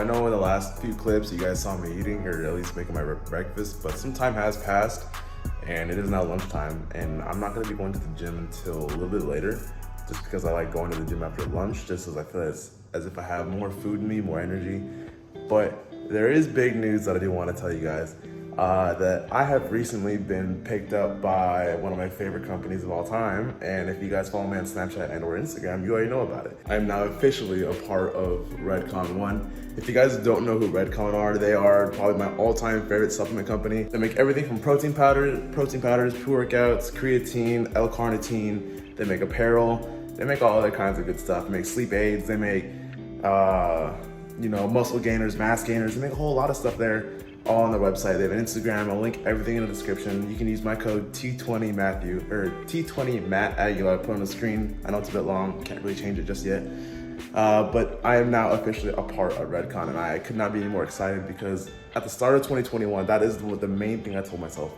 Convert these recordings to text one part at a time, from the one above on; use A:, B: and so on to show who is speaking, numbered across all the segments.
A: I know in the last few clips you guys saw me eating, or at least making my breakfast, but some time has passed and it is now lunchtime, and I'm not gonna be going to the gym until a little bit later, just because I like going to the gym after lunch, just as I feel as if I have more food in me, more energy. But there is big news that I do want to tell you guys, that I have recently been picked up by one of my favorite companies of all time. And if you guys follow me on Snapchat and or Instagram, you already know about it. I am now officially a part of Redcon One. If you guys don't know who Redcon are, they are probably my all-time favorite supplement company. They make everything from protein powders, pre-workouts, creatine, L-carnitine. They make apparel. They make all other kinds of good stuff. They make sleep aids. They make, muscle gainers, mass gainers. They make a whole lot of stuff there, all on their website. They have an Instagram. I'll link everything in the description. You can use my code T20Matthew, or T20Matt Aguilar. Put on the screen. I know it's a bit long. Can't really change it just yet. But I am now officially a part of Redcon, and I could not be any more excited, because at the start of 2021, that is the main thing I told myself,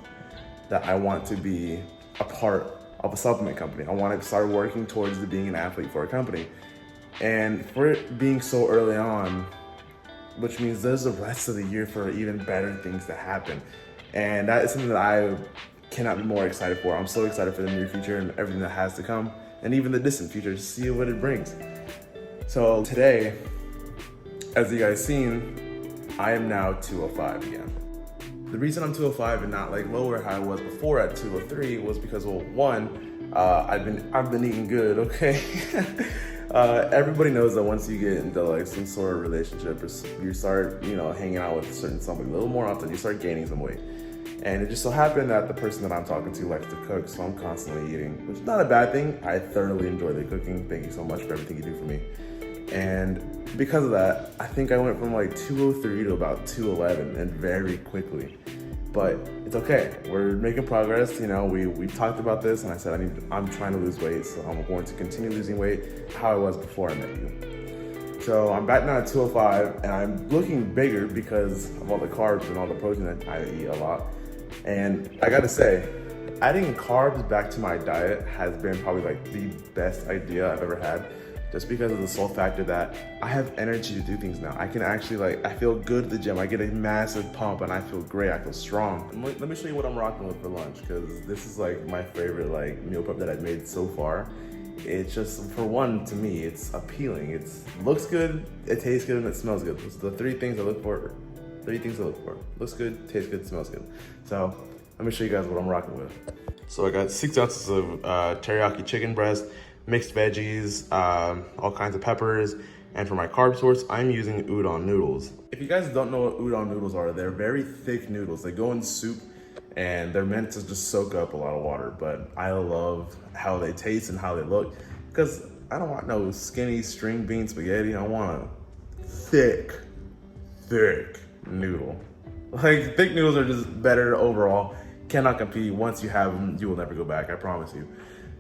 A: that I want to be a part of a supplement company. I want to start working towards being an athlete for a company. And for it being so early on, which means there's the rest of the year for even better things to happen. And that is something that I cannot be more excited for. I'm so excited for the near future and everything that has to come, and even the distant future, to see what it brings. So today, as you guys seen, I am now 205 again. The reason I'm 205 and not like lower how I was before at 203 was because, well, one, I've been eating good, okay? Everybody knows that once you get into like some sort of relationship, or you start, hanging out with somebody a little more often, you start gaining some weight. And it just so happened that the person that I'm talking to likes to cook, so I'm constantly eating, which is not a bad thing. I thoroughly enjoy the cooking. Thank you so much for everything you do for me. And because of that, I think I went from like 203 to about 211, and very quickly. But it's okay. We're making progress. We talked about this, and I said I'm trying to lose weight, so I'm going to continue losing weight how I was before I met you. So I'm back now at 205, and I'm looking bigger because of all the carbs and all the protein that I eat a lot. And I gotta say, adding carbs back to my diet has been probably like the best idea I've ever had, just because of the sole factor that I have energy to do things now. I can actually I feel good at the gym. I get a massive pump and I feel great, I feel strong. Let me show you what I'm rocking with for lunch, because this is like my favorite meal prep that I've made so far. It's just, for one, to me, it's appealing. It looks good, it tastes good, and it smells good. Those are the three things I look for. Looks good, tastes good, smells good. So let me show you guys what I'm rocking with. So I got 6 ounces of teriyaki chicken breast, mixed veggies, all kinds of peppers, and for my carb source, I'm using udon noodles. If you guys don't know what udon noodles are, they're very thick noodles. They go in soup, and they're meant to just soak up a lot of water, but I love how they taste and how they look, because I don't want no skinny string bean spaghetti. I want a thick noodle. Like, thick noodles are just better overall. Cannot compete. Once you have them, you will never go back, I promise you.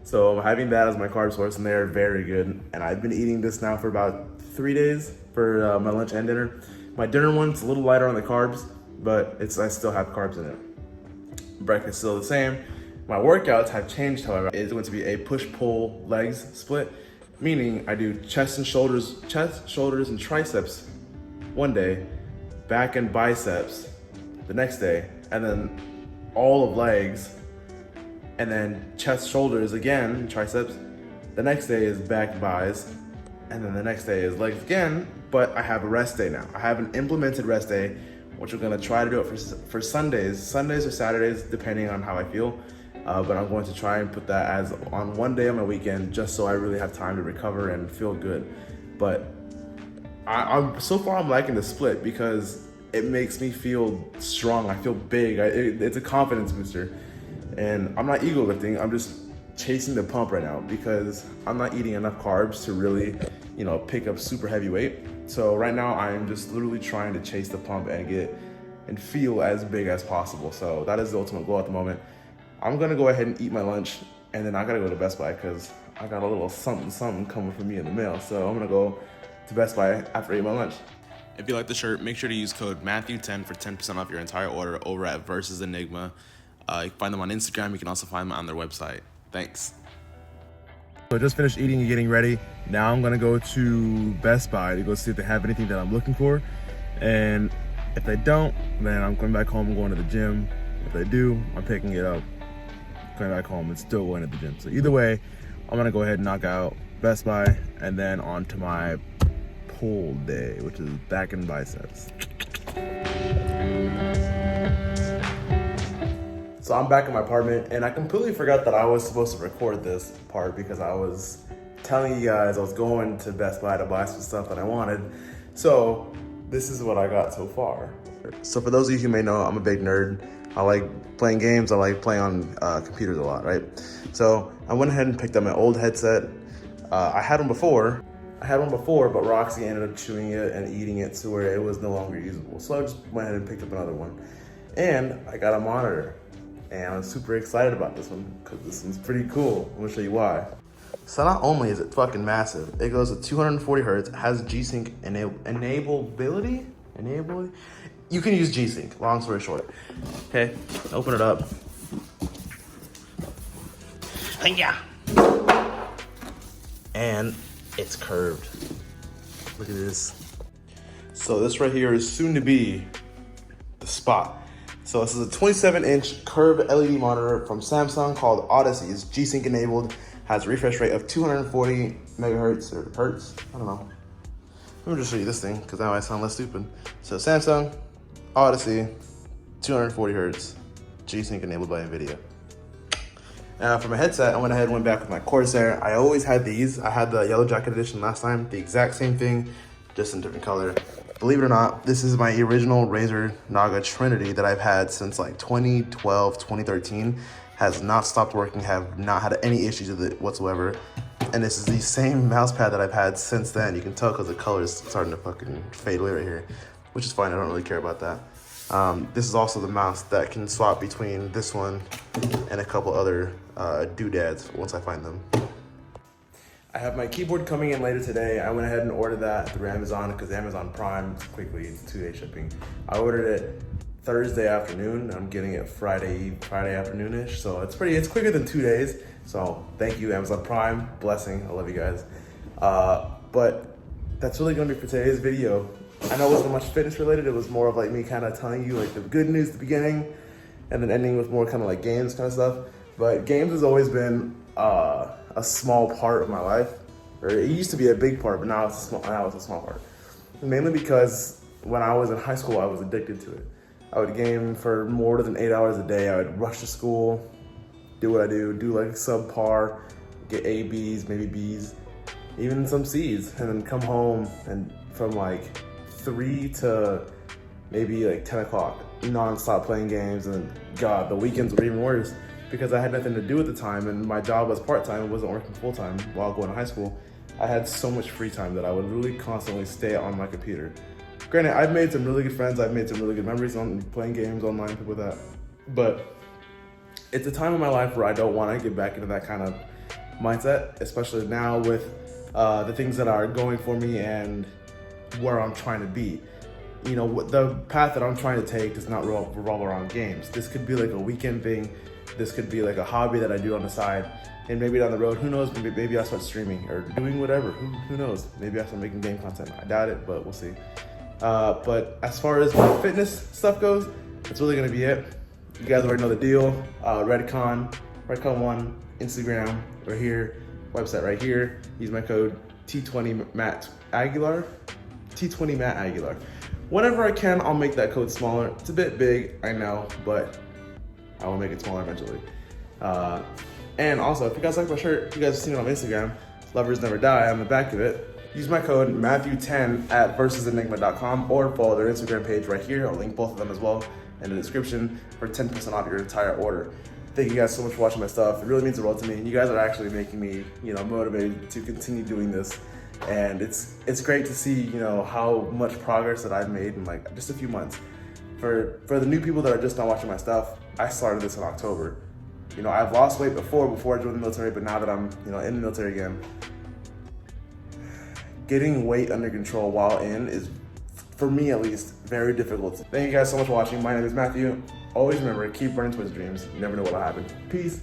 A: So I'm having that as my carb source, and they're very good. And I've been eating this now for about 3 days for my lunch and dinner. My dinner one's a little lighter on the carbs, but I still have carbs in it. Breakfast still the same. My workouts have changed, however. It's going to be a push-pull legs split, meaning I do chest, shoulders, and triceps one day, back and biceps the next day, and then all of legs, and then chest, shoulders again, triceps. The next day is back, bis, and then the next day is legs again, but I have a rest day now. I have an implemented rest day, which we're gonna try to do it for Sundays or Saturdays, depending on how I feel. But I'm going to try and put that as on one day on my weekend, just so I really have time to recover and feel good. But so far I'm liking the split, because it makes me feel strong. I feel big. It's a confidence booster. And I'm not ego lifting, I'm just chasing the pump right now, because I'm not eating enough carbs to really, pick up super heavy weight. So right now I'm just literally trying to chase the pump and feel as big as possible. So that is the ultimate goal at the moment. I'm gonna go ahead and eat my lunch, and then I gotta go to Best Buy, because I got a little something coming for me in the mail. So I'm gonna go to Best Buy after I eat my lunch.
B: If you like the shirt, make sure to use code Matthew10 for 10% off your entire order over at Versus Enigma. You can find them on Instagram. You can also find them on their website. Thanks.
A: So I just finished eating and getting ready. Now I'm gonna go to Best Buy to go see if they have anything that I'm looking for. And if they don't, then I'm coming back home and going to the gym. If they do, I'm picking it up, coming back home and still going to the gym. So either way, I'm gonna go ahead and knock out Best Buy and then on to my pull day, which is back and biceps. So I'm back in my apartment and I completely forgot that I was supposed to record this part because I was telling you guys I was going to Best Buy to buy some stuff that I wanted. So this is what I got so far. So for those of you who may know, I'm a big nerd. I like playing games. I like playing on computers a lot, right? So I went ahead and picked up my old headset. I had one before, but Roxy ended up chewing it and eating it to where it was no longer usable. So I just went ahead and picked up another one. And I got a monitor. And I'm super excited about this one because this one's pretty cool. I'm gonna show you why. So not only is it fucking massive, it goes to 240 hertz, has G-Sync enableability? You can use G-Sync, long story short. Okay, open it up. Yeah. And it's curved. Look at this. So this right here is soon to be the spot. So this is a 27-inch curved LED monitor from Samsung called Odyssey. It's G-Sync enabled, has a refresh rate of 240 megahertz or hertz. I don't know. Let me just show you this thing because now I sound less stupid. So Samsung, Odyssey, 240 hertz, G-Sync enabled by NVIDIA. For my headset, I went ahead and went back with my Corsair. I always had these. I had the Yellow Jacket Edition last time, the exact same thing, just in different color. Believe it or not, this is my original Razer Naga Trinity that I've had since like 2012, 2013. Has not stopped working, have not had any issues with it whatsoever. And this is the same mouse pad that I've had since then. You can tell because the color is starting to fucking fade away right here, which is fine, I don't really care about that. This is also the mouse that can swap between this one and a couple other doodads once I find them. I have my keyboard coming in later today. I went ahead and ordered that through Amazon because Amazon Prime is quickly, it's 2-day shipping. I ordered it Thursday afternoon. I'm getting it Friday afternoon-ish. So it's quicker than 2 days. So thank you, Amazon Prime. Blessing, I love you guys. But that's really gonna be for today's video. I know it wasn't much fitness related. It was more of like me kind of telling you like the good news at the beginning and then ending with more kind of like games kind of stuff. But games has always been a small part of my life, or it used to be a big part, but now it's a small part. Mainly because when I was in high school, I was addicted to it. I would game for more than 8 hours a day. I would rush to school, do what I do like subpar, get A, Bs, maybe Bs, even some Cs, and then come home and from like 3 to maybe like 10 o'clock, non-stop playing games. And God, the weekends were even worse because I had nothing to do at the time and my job was part-time. It wasn't working full-time while going to high school. I had so much free time that I would really constantly stay on my computer. Granted, I've made some really good friends. I've made some really good memories on playing games online, people like that. But it's a time in my life where I don't want to get back into that kind of mindset, especially now with the things that are going for me and where I'm trying to be. You know, the path that I'm trying to take does not revolve around games. This could be like a weekend thing. This could be like a hobby that I do on the side. And maybe down the road, who knows, maybe I'll start streaming or doing whatever. Who knows? Maybe I'll start making game content. I doubt it, but we'll see. But as far as my fitness stuff goes, that's really gonna be it. You guys already know the deal. Redcon1, Instagram right here, website right here. Use my code T20Matt Aguilar. T20 Matt Aguilar. Whenever I can, I'll make that code smaller. It's a bit big, I know, but I will make it smaller eventually. And also, if you guys like my shirt, you guys have seen it on Instagram, Lovers Never Die, on the back of it. Use my code Matthew10 at versusenigma.com or follow their Instagram page right here. I'll link both of them as well in the description for 10% off your entire order. Thank you guys so much for watching my stuff. It really means the world to me. You guys are actually making me, motivated to continue doing this. And it's great to see, how much progress that I've made in like just a few months. For the new people that are just not watching my stuff, I started this in October. I've lost weight before I joined the military, but now that I'm, in the military again, getting weight under control while in is, for me at least, very difficult. Thank you guys so much for watching. My name is Matthew. Always remember, keep running towards dreams. You never know what'll happen. Peace.